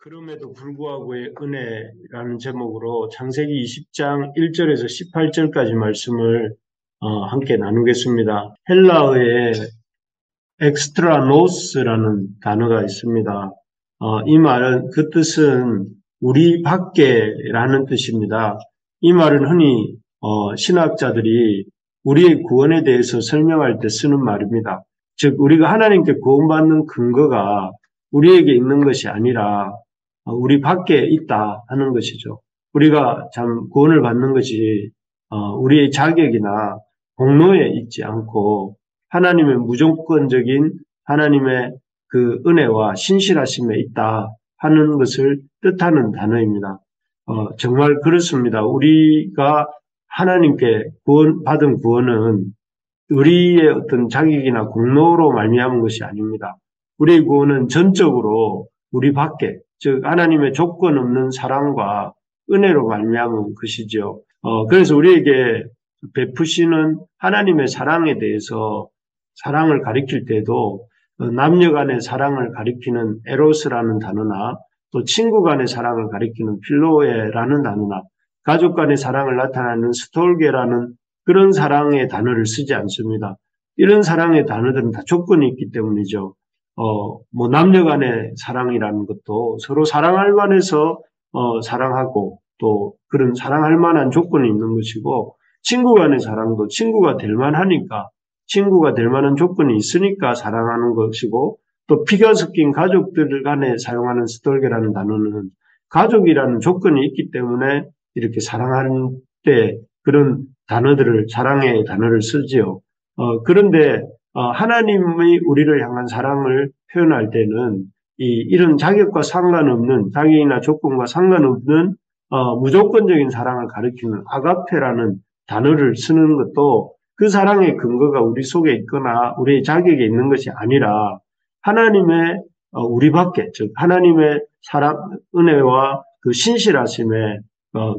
그럼에도 불구하고의 은혜라는 제목으로 창세기 20장 1절에서 18절까지 말씀을 함께 나누겠습니다. 헬라어에 엑스트라노스라는 단어가 있습니다. 이 말은 그 뜻은 우리 밖에라는 뜻입니다. 이 말은 흔히 신학자들이 우리의 구원에 대해서 설명할 때 쓰는 말입니다. 즉 우리가 하나님께 구원받는 근거가 우리에게 있는 것이 아니라 우리 밖에 있다 하는 것이죠. 우리가 참 구원을 받는 것이 우리의 자격이나 공로에 있지 않고 하나님의 무조건적인 하나님의 그 은혜와 신실하심에 있다 하는 것을 뜻하는 단어입니다. 정말 그렇습니다. 우리가 하나님께 받은 구원은 우리의 어떤 자격이나 공로로 말미암은 것이 아닙니다. 우리의 구원은 전적으로 우리 밖에, 즉 하나님의 조건 없는 사랑과 은혜로 말미암은 것이죠. 그래서 우리에게 베푸시는 하나님의 사랑에 대해서 사랑을 가리킬 때도 남녀 간의 사랑을 가리키는 에로스라는 단어나 또 친구 간의 사랑을 가리키는 필로에라는 단어나 가족 간의 사랑을 나타내는 스톨게라는 그런 사랑의 단어를 쓰지 않습니다. 이런 사랑의 단어들은 다 조건이 있기 때문이죠. 남녀 간의 사랑이라는 것도 서로 사랑할 만해서 사랑하고 또 그런 사랑할 만한 조건이 있는 것이고 친구 간의 사랑도 친구가 될 만하니까 친구가 될 만한 조건이 있으니까 사랑하는 것이고 또 피가 섞인 가족들 간에 사용하는 스톨게라는 단어는 가족이라는 조건이 있기 때문에 이렇게 사랑하는 때 그런 단어들을 사랑의 단어를 쓰지요. 그런데 하나님의 우리를 향한 사랑을 표현할 때는 이런 자격과 상관없는 자격이나 조건과 상관없는 무조건적인 사랑을 가리키는 아가페라는 단어를 쓰는 것도 그 사랑의 근거가 우리 속에 있거나 우리의 자격에 있는 것이 아니라 하나님의 우리 밖에, 즉 하나님의 사랑, 은혜와 그 신실하심에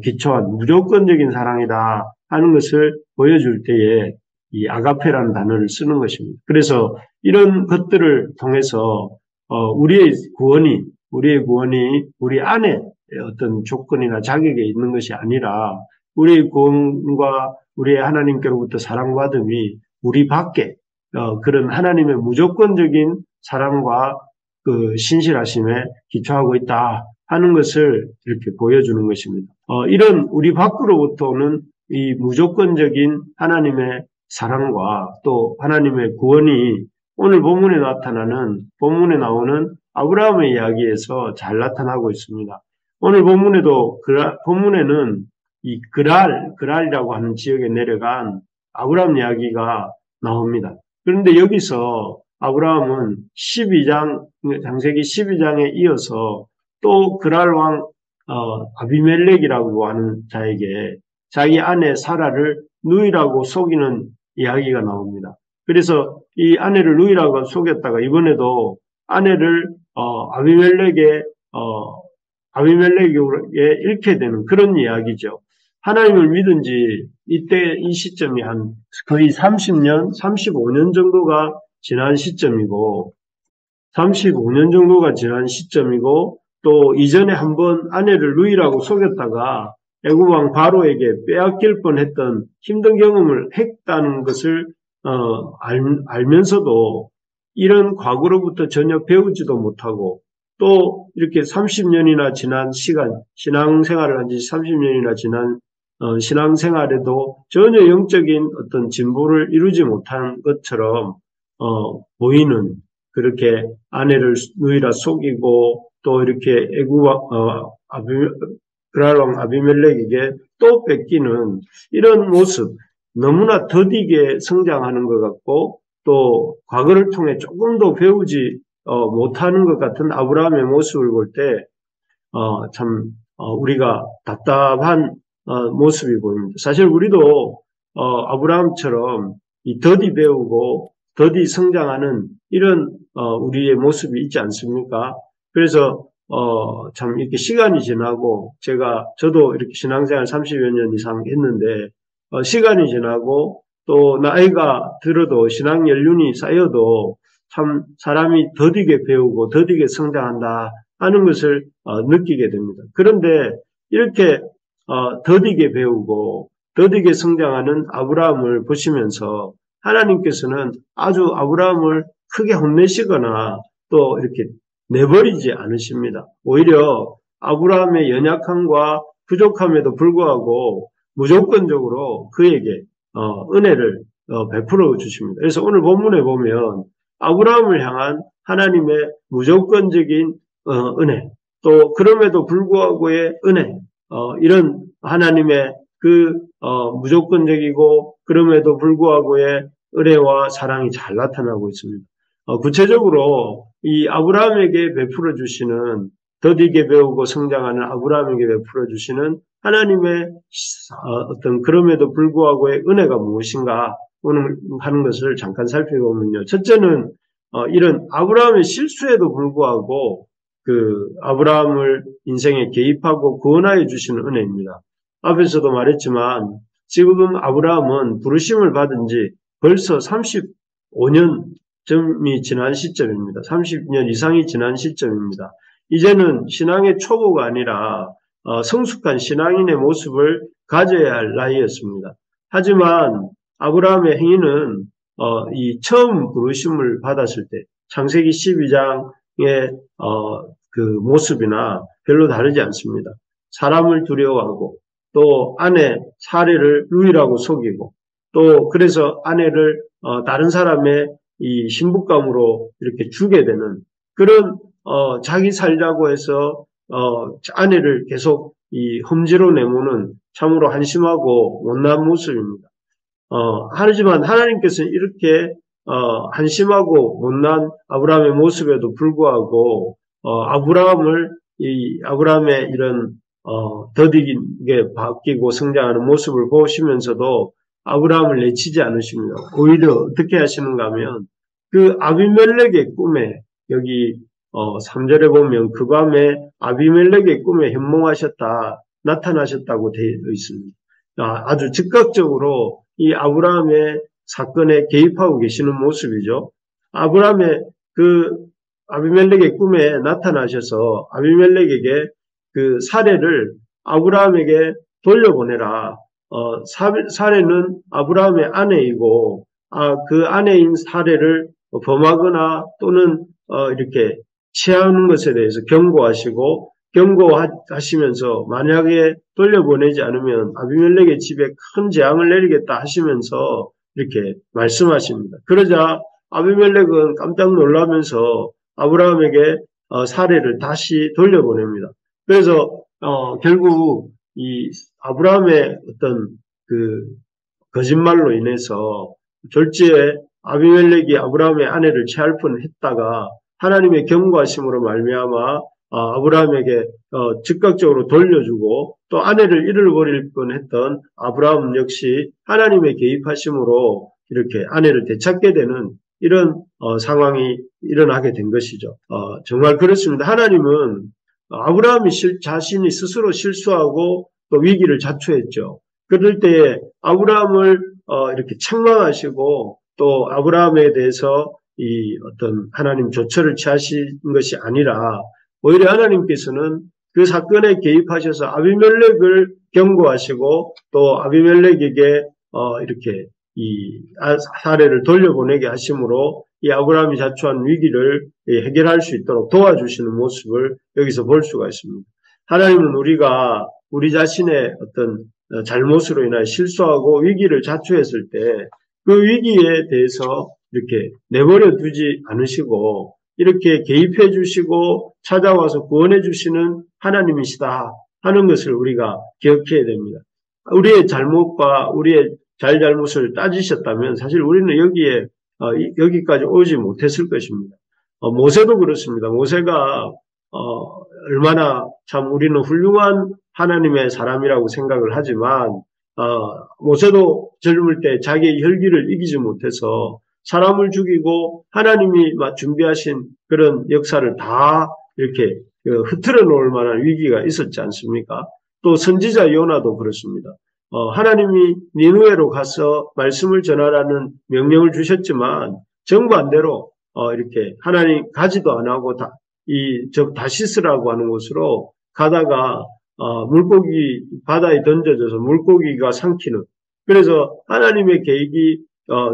기초한 무조건적인 사랑이다 하는 것을 보여줄 때에 이 아가페라는 단어를 쓰는 것입니다. 그래서 이런 것들을 통해서 우리의 구원이 우리 안에 어떤 조건이나 자격에 있는 것이 아니라 우리의 구원과 우리의 하나님께로부터 사랑받음이 우리 밖에 그런 하나님의 무조건적인 사랑과 그 신실하심에 기초하고 있다 하는 것을 이렇게 보여주는 것입니다. 이런 우리 밖으로부터 오는 이 무조건적인 하나님의 사랑과 또 하나님의 구원이 오늘 본문에 나오는 아브라함의 이야기에서 잘 나타나고 있습니다. 오늘 본문에는 이 그랄이라고 하는 지역에 내려간 아브라함 이야기가 나옵니다. 그런데 여기서 아브라함은 창세기 12장에 이어서 또 그랄 왕 아비멜렉이라고 하는 자에게 자기 아내 사라를 누이라고 속이는 이야기가 나옵니다. 그래서 이 아내를 누이라고 속였다가 이번에도 아내를 아비멜렉에게 잃게 되는 그런 이야기죠. 하나님을 믿은 지 이 시점이 한 거의 30년, 35년 정도가 지난 시점이고 또 이전에 한번 아내를 누이라고 속였다가 애굽 왕 바로에게 빼앗길 뻔했던 힘든 경험을 했다는 것을 알면서도 이런 과거로부터 전혀 배우지도 못하고 또 이렇게 30년이나 지난 시간, 신앙생활을 한 지 30년이나 지난 신앙생활에도 전혀 영적인 어떤 진보를 이루지 못한 것처럼 보이는 그렇게 아내를 누이라 속이고 또 이렇게 그랄 왕 아비멜렉에게 또 뺏기는 이런 모습, 너무나 더디게 성장하는 것 같고 또 과거를 통해 조금 더 배우지 못하는 것 같은 아브라함의 모습을 볼 때 우리가 답답한 모습이 보입니다. 사실 우리도 아브라함처럼 이 더디 배우고 더디 성장하는 이런 우리의 모습이 있지 않습니까? 그래서 참 이렇게 시간이 지나고 저도 이렇게 신앙생활 30여 년 이상 했는데 시간이 지나고 또 나이가 들어도 신앙 연륜이 쌓여도 참 사람이 더디게 배우고 더디게 성장한다 하는 것을 느끼게 됩니다. 그런데 이렇게 더디게 배우고 더디게 성장하는 아브라함을 보시면서 하나님께서는 아주 아브라함을 크게 혼내시거나 또 이렇게 내버리지 않으십니다. 오히려 아브라함의 연약함과 부족함에도 불구하고 무조건적으로 그에게 은혜를 베풀어 주십니다. 그래서 오늘 본문에 보면 아브라함을 향한 하나님의 무조건적인 은혜, 또 그럼에도 불구하고의 은혜, 이런 하나님의 그 무조건적이고 그럼에도 불구하고의 은혜와 사랑이 잘 나타나고 있습니다. 구체적으로 이 아브라함에게 베풀어 주시는 더디게 배우고 성장하는 아브라함에게 베풀어 주시는 하나님의 어떤 그럼에도 불구하고의 은혜가 무엇인가 오늘 하는 것을 잠깐 살펴보면요. 첫째는 이런 아브라함의 실수에도 불구하고 그 아브라함을 인생에 개입하고 구원하여 주시는 은혜입니다. 앞에서도 말했지만 지금 아브라함은 부르심을 받은 지 벌써 35년쯤이 지난 시점입니다. 30년 이상이 지난 시점입니다. 이제는 신앙의 초보가 아니라 성숙한 신앙인의 모습을 가져야 할 나이였습니다. 하지만 아브라함의 행위는 이 처음 부르심을 받았을 때 창세기 12장의 그 모습이나 별로 다르지 않습니다. 사람을 두려워하고 또 아내 사례를 루이라고 속이고 또 그래서 아내를 다른 사람의 이 신부감으로 이렇게 주게 되는 그런 자기 살자고 해서 아내를 계속 이 험지로 내모는 참으로 한심하고 못난 모습입니다. 하지만 하나님께서는 이렇게 한심하고 못난 아브라함의 모습에도 불구하고 아브라함의 이런 더디게 바뀌고 성장하는 모습을 보시면서도 아브라함을 내치지 않으십니다. 오히려 어떻게 하시는가 하면 그 아비멜렉의 꿈에 여기 3절에 보면 그 밤에 아비멜렉의 꿈에 현몽하셨다 나타나셨다고 되어 있습니다. 아주 즉각적으로 이 아브라함의 사건에 개입하고 계시는 모습이죠. 아비멜렉의 꿈에 나타나셔서 아비멜렉에게 그 사례를 아브라함에게 돌려보내라. 사례는 아브라함의 아내이고 그 아내인 사례를 범하거나 또는 이렇게 취하는 것에 대해서 경고하시면서 만약에 돌려보내지 않으면 아비멜렉의 집에 큰 재앙을 내리겠다 하시면서 이렇게 말씀하십니다. 그러자 아비멜렉은 깜짝 놀라면서 아브라함에게 사례를 다시 돌려보냅니다. 그래서 결국 이 아브라함의 어떤 그 거짓말로 인해서 졸지에 아비멜렉이 아브라함의 아내를 취할 뻔했다가 하나님의 경고하심으로 말미암아 아브라함에게 즉각적으로 돌려주고 또 아내를 잃어버릴 뻔했던 아브라함 역시 하나님의 개입하심으로 이렇게 아내를 되찾게 되는 이런 상황이 일어나게 된 것이죠. 정말 그렇습니다. 하나님은 아브라함이 자신이 스스로 실수하고 또 위기를 자초했죠. 그럴 때에 아브라함을 이렇게 책망하시고 또 아브라함에 대해서 이 어떤 하나님 조처를 취하신 것이 아니라 오히려 하나님께서는 그 사건에 개입하셔서 아비멜렉을 경고하시고 또 아비멜렉에게 이렇게 이 사례를 돌려보내게 하심으로 이 아브라함이 자초한 위기를 해결할 수 있도록 도와주시는 모습을 여기서 볼 수가 있습니다. 하나님은 우리가 우리 자신의 어떤 잘못으로 인하여 실수하고 위기를 자초했을 때 그 위기에 대해서 이렇게 내버려 두지 않으시고 이렇게 개입해 주시고 찾아와서 구원해 주시는 하나님이시다 하는 것을 우리가 기억해야 됩니다. 우리의 잘못과 우리의 잘못을 따지셨다면 사실 우리는 여기까지 오지 못했을 것입니다. 모세도 그렇습니다. 모세가 얼마나 참 우리는 훌륭한 하나님의 사람이라고 생각을 하지만 모세도 젊을 때 자기의 혈기를 이기지 못해서 사람을 죽이고 하나님이 준비하신 그런 역사를 다 이렇게 흐트러 놓을 만한 위기가 있었지 않습니까? 또 선지자 요나도 그렇습니다. 하나님이 니느웨로 가서 말씀을 전하라는 명령을 주셨지만 정반대로 이렇게 하나님 가지도 안 하고 저 다시스라고 하는 곳으로 가다가 물고기 바다에 던져져서 물고기가 삼키는, 그래서 하나님의 계획이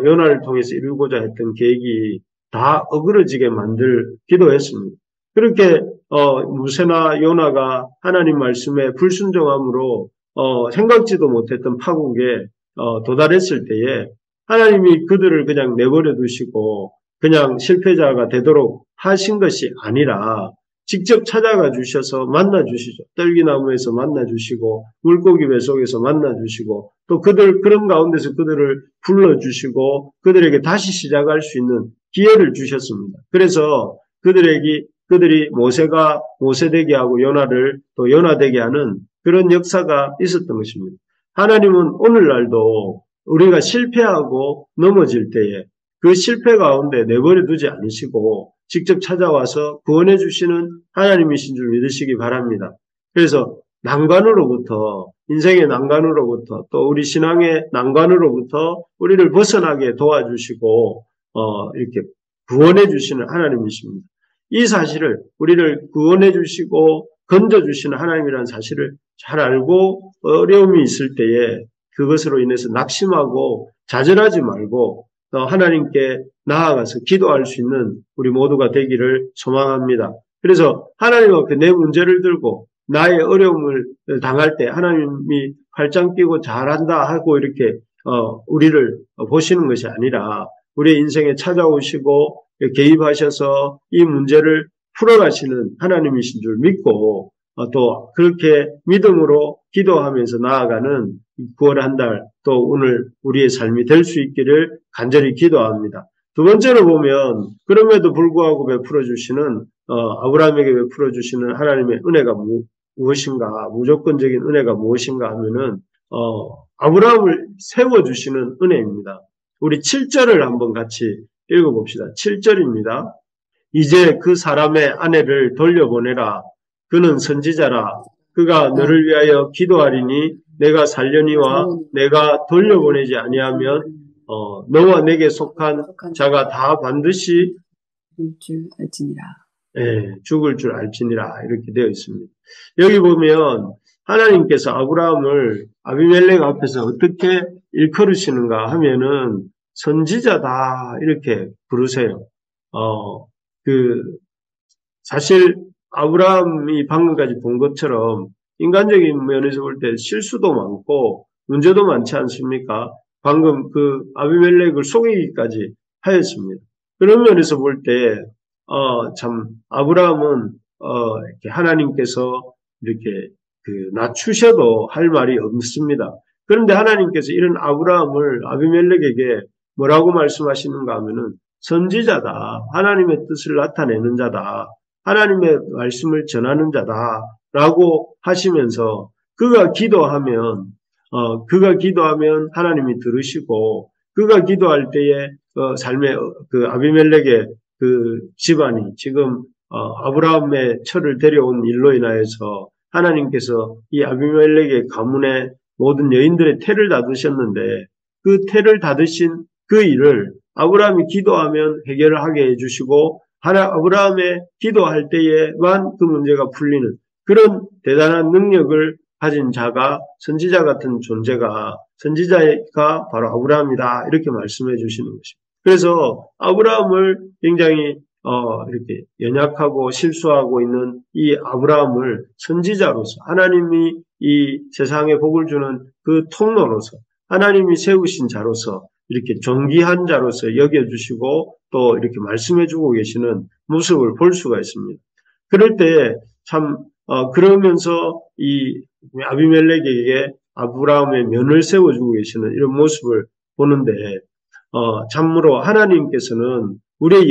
요나를 통해서 이루고자 했던 계획이 다 어그러지게 만들 기도했습니다. 그렇게 무세나 요나가 하나님 말씀에 불순종함으로 생각지도 못했던 파국에 도달했을 때에 하나님이 그들을 그냥 내버려 두시고 그냥 실패자가 되도록 하신 것이 아니라 직접 찾아가 주셔서 만나 주시죠. 떨기나무에서 만나 주시고 물고기 배 속에서 만나 주시고 또 그런 가운데서 그들을 불러 주시고 그들에게 다시 시작할 수 있는 기회를 주셨습니다. 그래서 그들이 모세가 모세되게 하고 요나를 또 요나되게 하는 그런 역사가 있었던 것입니다. 하나님은 오늘날도 우리가 실패하고 넘어질 때에 그 실패 가운데 내버려 두지 않으시고 직접 찾아와서 구원해 주시는 하나님이신 줄 믿으시기 바랍니다. 그래서 난관으로부터, 인생의 난관으로부터 또 우리 신앙의 난관으로부터 우리를 벗어나게 도와주시고 이렇게 구원해 주시는 하나님이십니다. 이 사실을, 우리를 구원해 주시고 건져 주시는 하나님이라는 사실을 잘 알고 어려움이 있을 때에 그것으로 인해서 낙심하고 좌절하지 말고 하나님께 나아가서 기도할 수 있는 우리 모두가 되기를 소망합니다. 그래서 하나님 앞에 내 문제를 들고 나의 어려움을 당할 때 하나님이 팔짱 끼고 잘한다 하고 이렇게 우리를 보시는 것이 아니라 우리의 인생에 찾아오시고 개입하셔서 이 문제를 풀어가시는 하나님이신 줄 믿고 또 그렇게 믿음으로 기도하면서 나아가는 9월 한 달 또 오늘 우리의 삶이 될 수 있기를 간절히 기도합니다. 두 번째로 보면 그럼에도 불구하고 베풀어 주시는 아브라함에게 베풀어 주시는 하나님의 은혜가 무엇인가, 무조건적인 은혜가 무엇인가 하면은 아브라함을 세워 주시는 은혜입니다. 우리 7절을 한번 같이 읽어봅시다. 7절입니다. 이제 그 사람의 아내를 돌려보내라. 그는 선지자라. 그가 너를 위하여 기도하리니 내가 살려니와 내가 돌려보내지 아니하면 너와 내게 속한 자가 다 반드시 죽을 줄 알지니라. 이렇게 되어 있습니다. 여기 보면 하나님께서 아브라함을 아비멜렉 앞에서 어떻게 일컬으시는가 하면은 선지자다 이렇게 부르세요. 사실 아브라함이 방금까지 본 것처럼 인간적인 면에서 볼 때 실수도 많고 문제도 많지 않습니까? 방금 그 아비멜렉을 속이기까지 하였습니다. 그런 면에서 볼 때 참 아브라함은 이렇게 하나님께서 이렇게 낮추셔도 할 말이 없습니다. 그런데 하나님께서 이런 아브라함을 아비멜렉에게 뭐라고 말씀하시는가 하면은 선지자다. 하나님의 뜻을 나타내는 자다. 하나님의 말씀을 전하는 자다라고 하시면서 그가 기도하면 하나님이 들으시고 그가 기도할 때에 삶의 그 아비멜렉의 그 집안이 지금 아브라함의 철을 데려온 일로 인하여서 하나님께서 이 아비멜렉의 가문의 모든 여인들의 태를 닫으셨는데 그 태를 닫으신 그 일을 아브라함이 기도하면 해결을 하게 해주시고 아브라함의 기도할 때에만 그 문제가 풀리는 그런 대단한 능력을 가진 자가 선지자 같은 존재가 선지자가 바로 아브라함이다 이렇게 말씀해 주시는 것입니다. 그래서 아브라함을 굉장히 이렇게 연약하고 실수하고 있는 이 아브라함을 선지자로서 하나님이 이 세상에 복을 주는 그 통로로서 하나님이 세우신 자로서 이렇게 존귀한 자로서 여겨주시고 또 이렇게 말씀해주고 계시는 모습을 볼 수가 있습니다. 그럴 때 참 그러면서 이 아비멜렉에게 아브라함의 면을 세워주고 계시는 이런 모습을 보는데 참으로 하나님께서는 우리가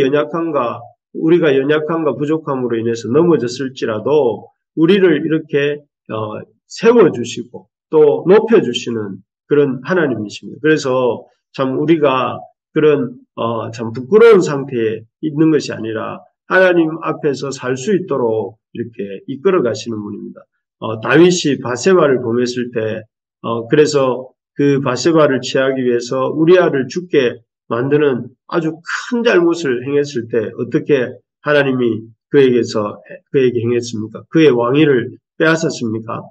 연약함과 부족함으로 인해서 넘어졌을지라도 우리를 이렇게 세워주시고 또 높여주시는 그런 하나님이십니다. 그래서 참 우리가 그런 참 부끄러운 상태에 있는 것이 아니라 하나님 앞에서 살 수 있도록 이렇게 이끌어 가시는 분입니다. 다윗이 바세바를 범했을 때 그래서 그 바세바를 취하기 위해서 우리아를 죽게 만드는 아주 큰 잘못을 행했을 때 어떻게 하나님이 그에게 행했습니까? 그의 왕위를 빼앗았습니까?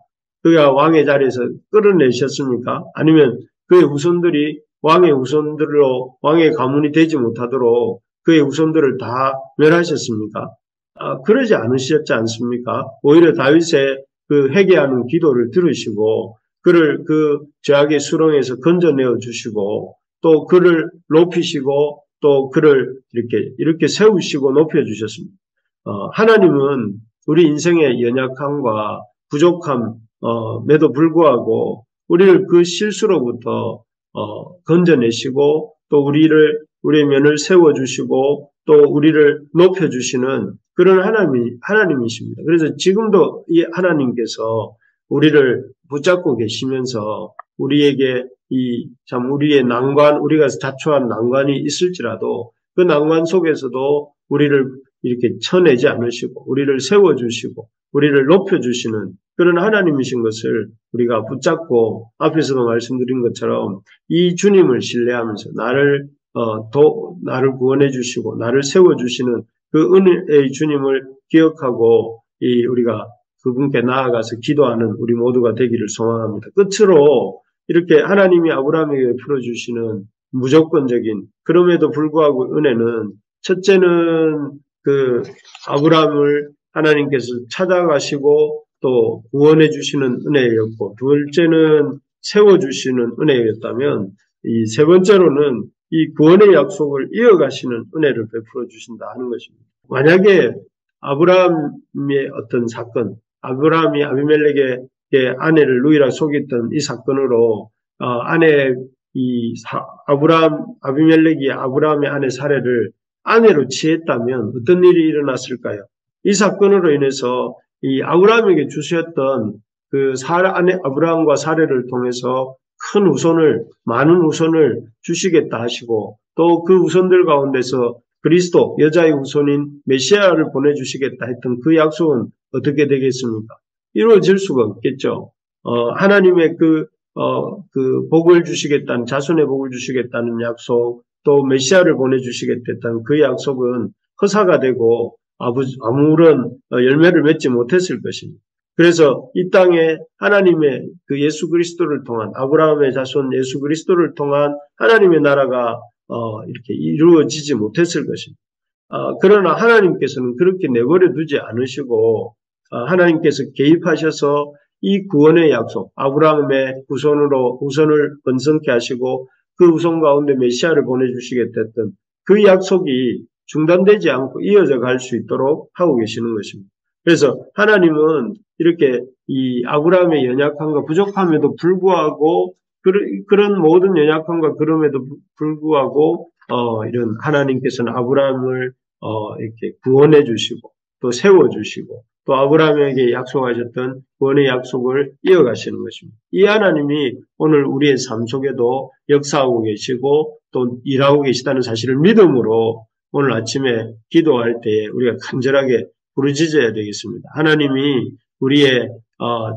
그가 왕의 자리에서 끌어내셨습니까? 아니면 그의 후손들이 왕의 후손들로 왕의 가문이 되지 못하도록 그의 후손들을 다 멸하셨습니까? 그러지 않으셨지 않습니까? 오히려 다윗의 그 회개하는 기도를 들으시고 그를 그 죄악의 수렁에서 건져내어 주시고 또 그를 높이시고 또 그를 이렇게 세우시고 높여 주셨습니다. 하나님은 우리 인생의 연약함과 부족함에도 불구하고 우리를 그 실수로부터 건져내시고 또 우리의 면을 세워주시고 또 우리를 높여주시는 그런 하나님이십니다. 그래서 지금도 이 하나님께서 우리를 붙잡고 계시면서 우리에게 우리의 난관, 우리가 자초한 난관이 있을지라도 그 난관 속에서도 우리를 이렇게 쳐내지 않으시고 우리를 세워주시고 우리를 높여주시는 그런 하나님이신 것을 우리가 붙잡고 앞에서도 말씀드린 것처럼 이 주님을 신뢰하면서 나를 구원해 주시고 나를 세워 주시는 그 은혜의 주님을 기억하고 우리가 그분께 나아가서 기도하는 우리 모두가 되기를 소망합니다. 끝으로 이렇게 하나님이 아브라함에게 풀어주시는 무조건적인 그럼에도 불구하고 은혜는 첫째는 그 아브라함을 하나님께서 찾아가시고 또 구원해 주시는 은혜였고 둘째는 세워주시는 은혜였다면 이 세 번째로는 이 구원의 약속을 이어가시는 은혜를 베풀어 주신다 하는 것입니다. 만약에 아브라함의 어떤 사건, 아브라함이 아비멜렉의 아내를 누이라 속였던 이 사건으로 아비멜렉이 아브라함의 아내 사례를 아내로 취했다면 어떤 일이 일어났을까요? 이 사건으로 인해서 이 아브라함에게 주셨던 아브라함과 사례를 통해서 많은 후손을 주시겠다 하시고 또 그 후손들 가운데서 그리스도, 여자의 후손인 메시아를 보내주시겠다 했던 그 약속은 어떻게 되겠습니까? 이루어질 수가 없겠죠. 하나님의 그 복을 주시겠다는, 자손의 복을 주시겠다는 약속, 또 메시아를 보내주시겠다는 그 약속은 허사가 되고 아무런 열매를 맺지 못했을 것입니다. 그래서 이 땅에 하나님의 그 예수 그리스도를 통한 아브라함의 자손 예수 그리스도를 통한 하나님의 나라가 이렇게 이루어지지 못했을 것입니다. 그러나 하나님께서는 그렇게 내버려 두지 않으시고 하나님께서 개입하셔서 이 구원의 약속, 아브라함의 후손을 번성케 하시고 그 후손 가운데 메시아를 보내주시겠다 했던 그 약속이 중단되지 않고 이어져 갈 수 있도록 하고 계시는 것입니다. 그래서 하나님은 이렇게 이 아브라함의 연약함과 부족함에도 불구하고 그런 모든 연약함과 그럼에도 불구하고 이런 하나님께서는 아브라함을 이렇게 구원해 주시고 또 세워 주시고 또 아브라함에게 약속하셨던 구원의 약속을 이어가시는 것입니다. 이 하나님이 오늘 우리의 삶 속에도 역사하고 계시고 또 일하고 계시다는 사실을 믿음으로 오늘 아침에 기도할 때에 우리가 간절하게 부르짖어야 되겠습니다. 하나님이 우리의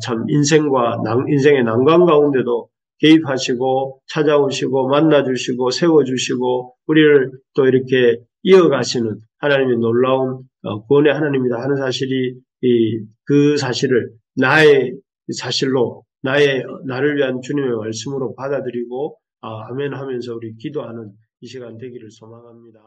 참 인생의 난관 가운데도 개입하시고 찾아오시고 만나주시고 세워주시고 우리를 또 이렇게 이어가시는 하나님의 놀라운 구원의 하나님이다 하는 사실이 그 사실을 나의 사실로 나를 위한 주님의 말씀으로 받아들이고 아멘 하면서 우리 기도하는 이 시간 되기를 소망합니다.